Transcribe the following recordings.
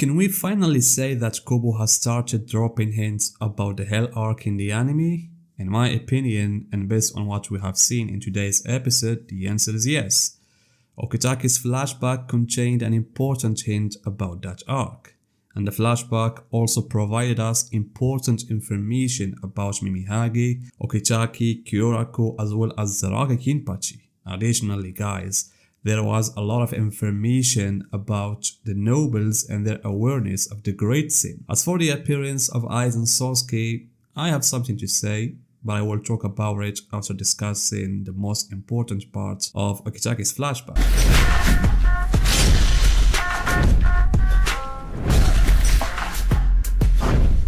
can we finally say that Kubo has started dropping hints about the Hell arc in the anime? In my opinion, and based on what we have seen in today's episode, the answer is yes. Ukitake's flashback contained an important hint about that arc, and the flashback also provided us important information about Mimihage, Ukitake, Kyorako as well as Zaraki Kinpachi. Additionally guys, there was a lot of information about the nobles and their awareness of the Great Sin. As for the appearance of Aizen Sasuke, I have something to say, but I will talk about it after discussing the most important parts of Ukitake's flashback.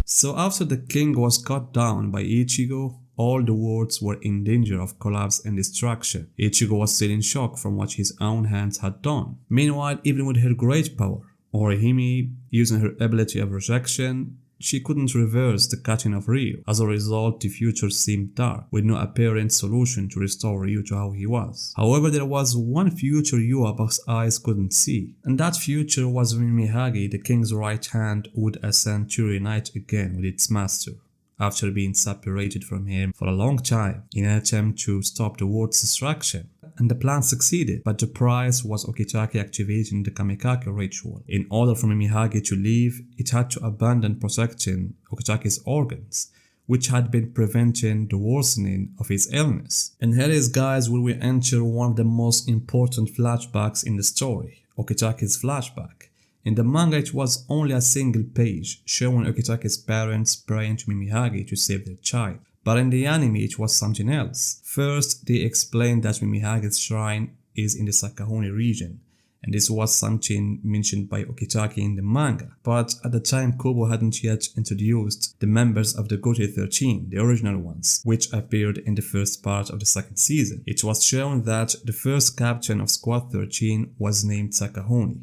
So after the king was cut down by Ichigo, all the worlds were in danger of collapse and destruction. Ichigo was still in shock from what his own hands had done. Meanwhile, even with her great power, Orihime, using her ability of rejection, she couldn't reverse the cutting of Ryu. As a result, the future seemed dark, with no apparent solution to restore Ryu to how he was. However, there was one future Yuaba's eyes couldn't see, and that future was when Mimihage, the king's right hand, would ascend to reunite again with its master, after being separated from him for a long time in an attempt to stop the world's destruction. And the plan succeeded, but the price was Ukitake activating the Kamikake ritual. In order for Mimihage to leave, it had to abandon protecting Ukitake's organs, which had been preventing the worsening of his illness. And here is guys where we enter one of the most important flashbacks in the story, Ukitake's flashback. In the manga it was only a single page showing Ukitake's parents praying to Mimihage to save their child, but in the anime it was something else. First, they explained that Mimihage's shrine is in the Sakahoni region, and this was something mentioned by Ukitake in the manga, but at the time Kubo hadn't yet introduced the members of the Gote 13, the original ones, which appeared in the first part of the second season. It was shown that the first captain of Squad 13 was named Sakahoni.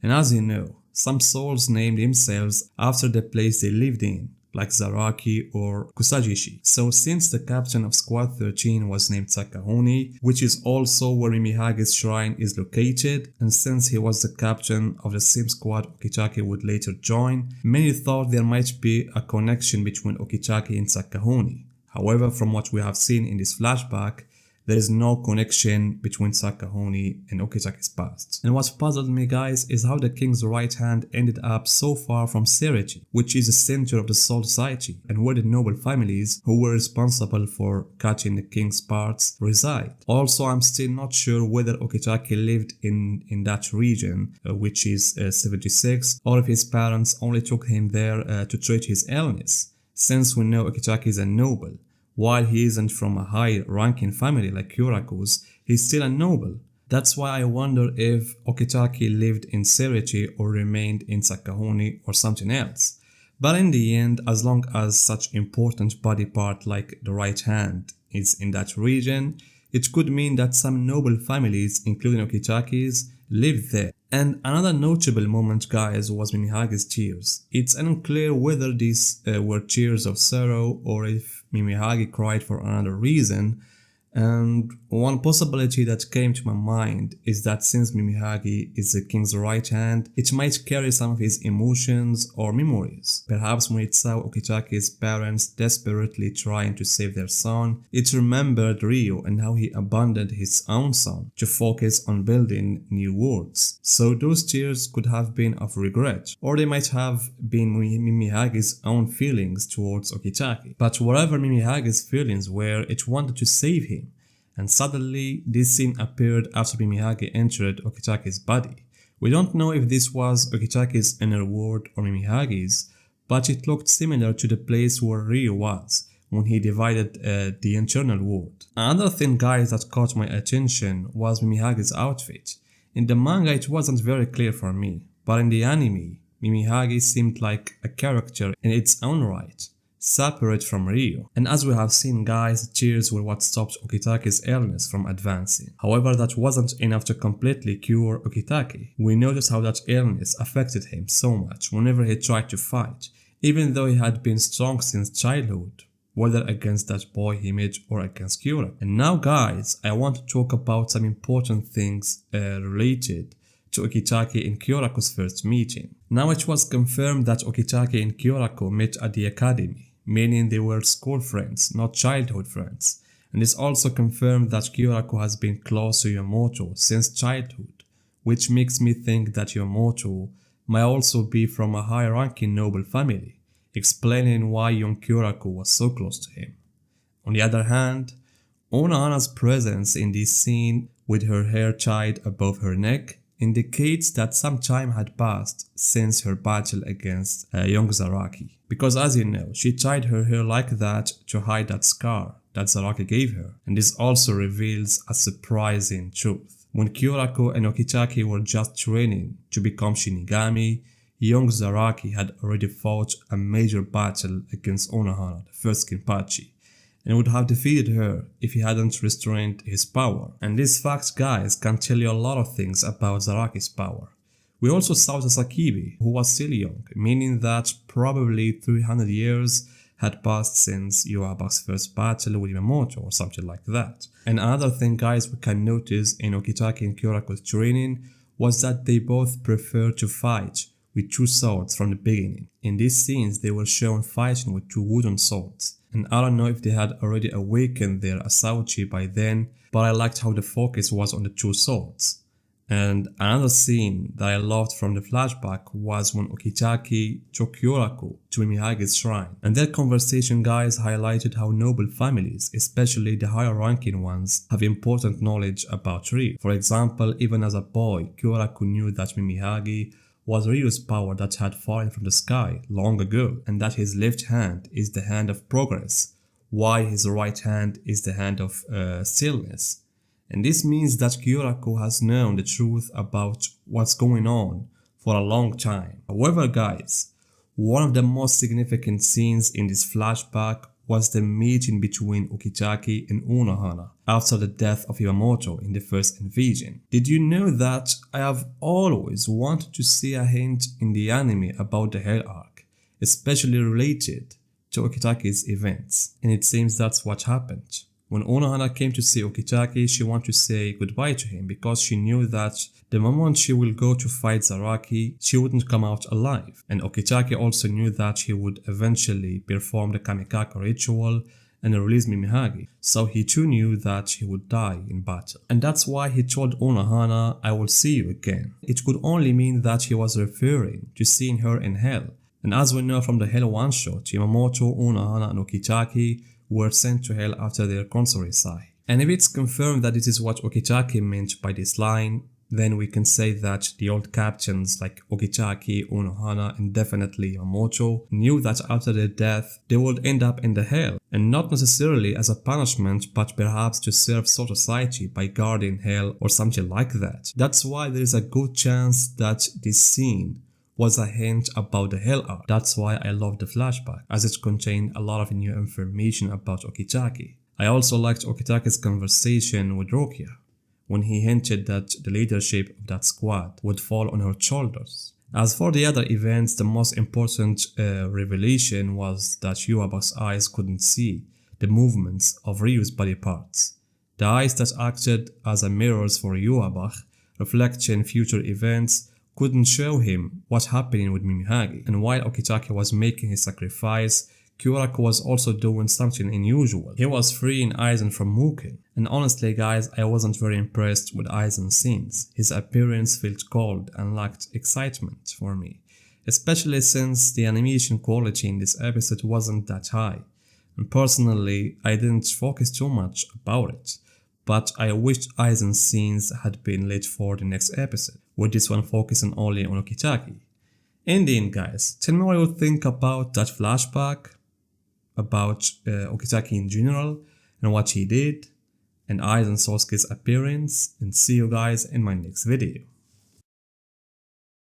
And as you know, some souls named themselves after the place they lived in, like Zaraki or Kusajishi. So since the captain of Squad 13 was named Sakahoni, which is also where Mimihage's shrine is located, and since he was the captain of the same squad Ukitake would later join, many thought there might be a connection between Ukitake and Sakahoni. However, from what we have seen in this flashback, there is no connection between Sakahoni and Ukitake's past. And what puzzled me guys is how the king's right hand ended up so far from Seri, which is the center of the Soul Society and where the noble families who were responsible for cutting the king's parts reside. Also, I'm still not sure whether Ukitake lived in that region, which is 76, or if his parents only took him there to treat his illness, since we know Ukitake is a noble. While he isn't from a high-ranking family like Kyoraku's, he's still a noble. That's why I wonder if Ukitake lived in Seri or remained in Sakahoni or something else. But in the end, as long as such important body part like the right hand is in that region, it could mean that some noble families, including Ukitake's, lived there. And another notable moment guys was Mimihage's tears. It's unclear whether these were tears of sorrow or if Mimihage cried for another reason, and one possibility that came to my mind is that since Mimihage is the king's right hand, it might carry some of his emotions or memories. Perhaps when it saw Ukitake's parents desperately trying to save their son, it remembered Ryo and how he abandoned his own son to focus on building new worlds. So those tears could have been of regret, or they might have been Mimihage's own feelings towards Ukitake. But wherever Mimihage's feelings were, it wanted to save him. And suddenly, this scene appeared after Mimihage entered Ukitake's body. We don't know if this was Ukitake's inner world or Mimihage's, but it looked similar to the place where Ryo was when he divided the internal world. Another thing guys that caught my attention was Mimihage's outfit. In the manga it wasn't very clear for me, but in the anime, Mimihage seemed like a character in its own right, separate from Ryo. And as we have seen guys, tears were what stopped Ukitake's illness from advancing. However, that wasn't enough to completely cure Ukitake. We noticed how that illness affected him so much whenever he tried to fight, even though he had been strong since childhood, whether against that boy he met or against Kura. And now guys, I want to talk about some important things related to Ukitake and Kyorako's first meeting. Now it was confirmed that Ukitake and Kyorako met at the academy, meaning they were school friends, not childhood friends. And it's also confirmed that Kyorako has been close to Yamamoto since childhood, which makes me think that Yamamoto might also be from a high-ranking noble family, explaining why young Kyorako was so close to him. On the other hand, Unohana's presence in this scene with her hair tied above her neck indicates that some time had passed since her battle against young Zaraki. Because as you know, she tied her hair like that to hide that scar that Zaraki gave her, and this also reveals a surprising truth. When Kyorako and Ukitake were just training to become Shinigami, young Zaraki had already fought a major battle against Unohana, the first Kinpachi, and would have defeated her if he hadn't restrained his power. And this fact, guys, can tell you a lot of things about Zaraki's power. We also saw Sasakibi, who was still young, meaning that probably 300 years had passed since Yubab's first battle with Yamamoto or something like that. And another thing, guys, we can notice in Ukitake and Kyorako's training was that they both prefer to fight with two swords from the beginning. In these scenes, they were shown fighting with two wooden swords. And I don't know if they had already awakened their Asauchi by then, but I liked how the focus was on the two swords. And another scene that I loved from the flashback was when Ukitake took Kyorako to Mimihage's shrine. And that conversation, guys, highlighted how noble families, especially the higher ranking ones, have important knowledge about Ryu. For example, even as a boy, Kyorako knew that Mimihage was Ryu's power that had fallen from the sky long ago, and that his left hand is the hand of progress, while his right hand is the hand of stillness. And this means that Kyorako has known the truth about what's going on for a long time. However, guys, one of the most significant scenes in this flashback was the meeting between Ukitake and Unohana after the death of Yamamoto in the first invasion. Did you know that I have always wanted to see a hint in the anime about the Hell arc, especially related to Ukitake's events, and it seems that's what happened. When Unohana came to see Ukitake, she wanted to say goodbye to him because she knew that the moment she will go to fight Zaraki, she wouldn't come out alive. And Ukitake also knew that he would eventually perform the Kamikaka ritual and release Mimihage, so he too knew that he would die in battle. And that's why he told Unohana, "I will see you again." It could only mean that he was referring to seeing her in Hell. And as we know from the Hell one-shot, Yamamoto, Unohana and Ukitake were sent to Hell after their Konsorisai. And if it's confirmed that this is what Ukitake meant by this line, then we can say that the old captains like Ukitake, Unohana and definitely Yamamoto knew that after their death they would end up in the Hell, and not necessarily as a punishment but perhaps to serve Soul Society by guarding Hell or something like that. That's why there is a good chance that this scene was a hint about the Hell arc. That's why I love the flashback, as it contained a lot of new information about Ukitake. I also liked Ukitake's conversation with Rukia, when he hinted that the leadership of that squad would fall on her shoulders. As for the other events, the most important revelation was that Yuaba's eyes couldn't see the movements of Ryu's body parts. The eyes that acted as a mirrors for Yuaba, reflecting future events, couldn't show him what's happening with Mimihage. And while Ukitake was making his sacrifice, Kyorako was also doing something unusual. He was freeing Aizen from Mugen. And honestly, guys, I wasn't very impressed with Aizen's scenes. His appearance felt cold and lacked excitement for me, especially since the animation quality in this episode wasn't that high. And personally, I didn't focus too much about it, but I wished Aizen's scenes had been lit for the next episode, with this one focusing only on Ukitake. In the end, guys, tell me what you think about that flashback, about Ukitake in general, and what he did, and Aizen Sasuke's appearance, and see you guys in my next video.